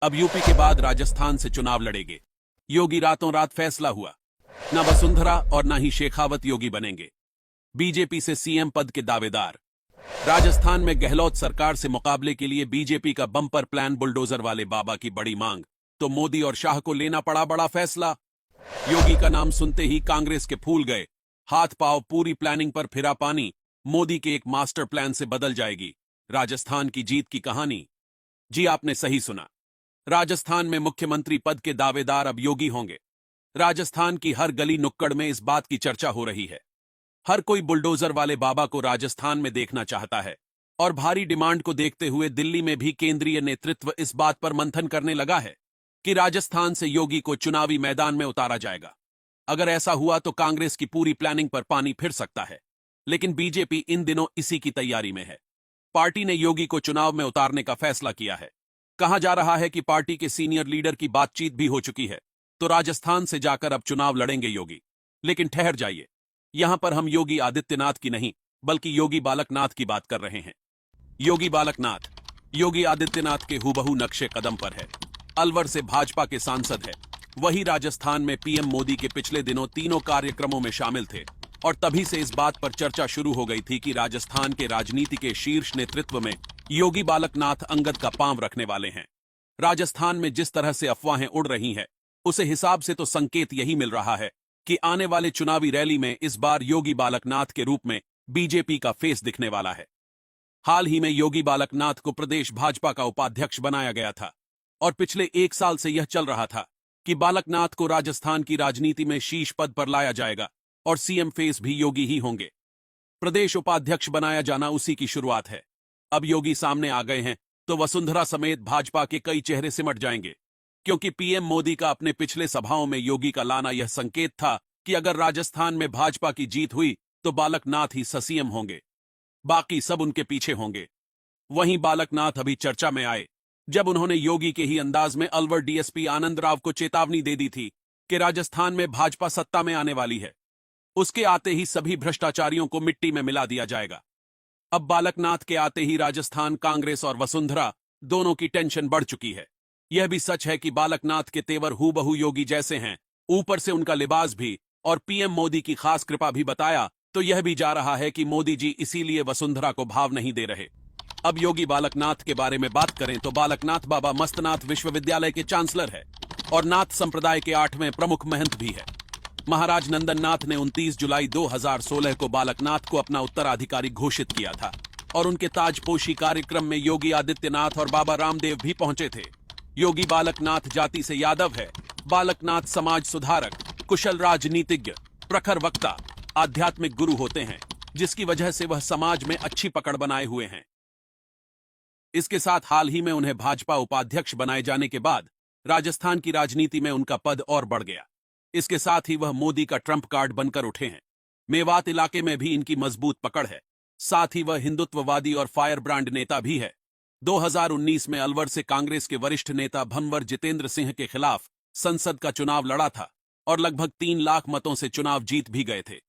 अब यूपी के बाद राजस्थान से चुनाव लड़ेंगे योगी। रातों रात फैसला हुआ, न वसुंधरा और न ही शेखावत योगी बनेंगे बीजेपी से सीएम पद के दावेदार। राजस्थान में गहलोत सरकार से मुकाबले के लिए बीजेपी का बम्पर प्लान, बुलडोजर वाले बाबा की बड़ी मांग, तो मोदी और शाह को लेना पड़ा बड़ा फैसला। योगी का नाम सुनते ही कांग्रेस के फूल गए हाथ पांव, पूरी प्लानिंग पर फिरा पानी। मोदी के एक मास्टर प्लान से बदल जाएगी राजस्थान की जीत की कहानी। जी आपने सही सुना, राजस्थान में मुख्यमंत्री पद के दावेदार अब योगी होंगे। राजस्थान की हर गली नुक्कड़ में इस बात की चर्चा हो रही है। हर कोई बुलडोजर वाले बाबा को राजस्थान में देखना चाहता है और भारी डिमांड को देखते हुए दिल्ली में भी केंद्रीय नेतृत्व इस बात पर मंथन करने लगा है कि राजस्थान से योगी को चुनावी मैदान में उतारा जाएगा। अगर ऐसा हुआ तो कांग्रेस की पूरी प्लानिंग पर पानी फिर सकता है, लेकिन बीजेपी इन दिनों इसी की तैयारी में है। पार्टी ने योगी को चुनाव में उतारने का फैसला किया है। कहा जा रहा है कि पार्टी के सीनियर लीडर की बातचीत भी हो चुकी है, तो राजस्थान से जाकर अब चुनाव लड़ेंगे योगी। लेकिन ठहर जाइए, यहां पर हम योगी आदित्यनाथ की नहीं बल्कि योगी बालकनाथ की बात कर रहे हैं। योगी बालकनाथ योगी आदित्यनाथ के हूबहू नक्शे कदम पर है। अलवर से भाजपा के सांसद है। वही राजस्थान में पीएम मोदी के पिछले दिनों तीनों कार्यक्रमों में शामिल थे और तभी से इस बात पर चर्चा शुरू हो गई थी कि राजस्थान के राजनीति के शीर्ष नेतृत्व में योगी बालकनाथ अंगद का पांव रखने वाले हैं। राजस्थान में जिस तरह से अफवाहें उड़ रही हैं, उसे हिसाब से तो संकेत यही मिल रहा है कि आने वाले चुनावी रैली में इस बार योगी बालकनाथ के रूप में बीजेपी का फेस दिखने वाला है। हाल ही में योगी बालकनाथ को प्रदेश भाजपा का उपाध्यक्ष बनाया गया था और पिछले एक साल से यह चल रहा था कि बालकनाथ को राजस्थान की राजनीति में शीर्ष पद पर लाया जाएगा और सीएम फेस भी योगी ही होंगे। प्रदेश उपाध्यक्ष बनाया जाना उसी की शुरुआत है। अब योगी सामने आ गए हैं तो वसुंधरा समेत भाजपा के कई चेहरे सिमट जाएंगे, क्योंकि पीएम मोदी का अपने पिछले सभाओं में योगी का लाना यह संकेत था कि अगर राजस्थान में भाजपा की जीत हुई तो बालकनाथ ही सीएम होंगे, बाकी सब उनके पीछे होंगे। वहीं बालकनाथ अभी चर्चा में आए जब उन्होंने योगी के ही अंदाज में अलवर डीएसपी आनंद राव को चेतावनी दे दी थी कि राजस्थान में भाजपा सत्ता में आने वाली है, उसके आते ही सभी भ्रष्टाचारियों को मिट्टी में मिला दिया जाएगा। अब बालकनाथ के आते ही राजस्थान कांग्रेस और वसुंधरा दोनों की टेंशन बढ़ चुकी है। यह भी सच है कि बालकनाथ के तेवर हूबहू योगी जैसे हैं, ऊपर से उनका लिबास भी, और पीएम मोदी की खास कृपा भी बताया तो यह भी जा रहा है कि मोदी जी इसीलिए वसुंधरा को भाव नहीं दे रहे। अब योगी बालकनाथ के बारे में बात करें तो बालकनाथ बाबा मस्तनाथ विश्वविद्यालय के चांसलर है और नाथ संप्रदाय के 8वें प्रमुख महंत भी है। महाराज नंदन नाथ ने 29 जुलाई 2016 को बालकनाथ को अपना उत्तराधिकारी घोषित किया था और उनके ताजपोशी कार्यक्रम में योगी आदित्यनाथ और बाबा रामदेव भी पहुंचे थे। योगी बालकनाथ जाति से यादव है। बालकनाथ समाज सुधारक, कुशल राजनीतिज्ञ, प्रखर वक्ता, आध्यात्मिक गुरु होते हैं, जिसकी वजह से वह समाज में अच्छी पकड़ बनाए हुए हैं। इसके साथ हाल ही में उन्हें भाजपा उपाध्यक्ष बनाए जाने के बाद राजस्थान की राजनीति में उनका पद और बढ़ गया। इसके साथ ही वह मोदी का ट्रंप कार्ड बनकर उठे हैं। मेवात इलाके में भी इनकी मजबूत पकड़ है। साथ ही वह हिंदुत्ववादी और फायर ब्रांड नेता भी है। 2019 में अलवर से कांग्रेस के वरिष्ठ नेता भंवर जितेंद्र सिंह के खिलाफ संसद का चुनाव लड़ा था और लगभग 3 लाख मतों से चुनाव जीत भी गए थे।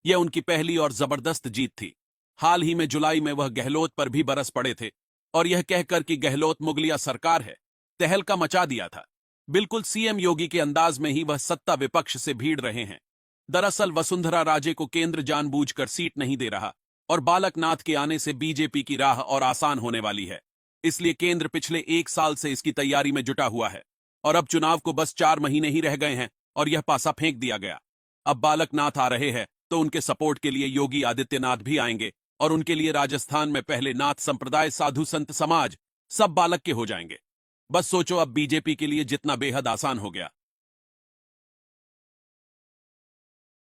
यह उनकी पहली और जबरदस्त जीत थी। हाल ही में जुलाई में वह गहलोत पर भी बरस पड़े थे और यह कहकर कि गहलोत मुगलिया सरकार है, तहलका मचा दिया था। बिल्कुल सीएम योगी के अंदाज में ही वह सत्ता विपक्ष से भीड़ रहे हैं। दरअसल वसुंधरा राजे को केंद्र जानबूझकर सीट नहीं दे रहा और बालकनाथ के आने से बीजेपी की राह और आसान होने वाली है। इसलिए केंद्र पिछले 1 साल से इसकी तैयारी में जुटा हुआ है और अब चुनाव को बस 4 महीने ही रह गए हैं और यह पासा फेंक दिया गया। अब बालकनाथ आ रहे हैं तो उनके सपोर्ट के लिए योगी आदित्यनाथ भी आएंगे और उनके लिए राजस्थान में पहले नाथ संप्रदाय, साधु संत समाज सब बालक के हो जाएंगे। बस सोचो, अब बीजेपी के लिए जितना बेहद आसान हो गया।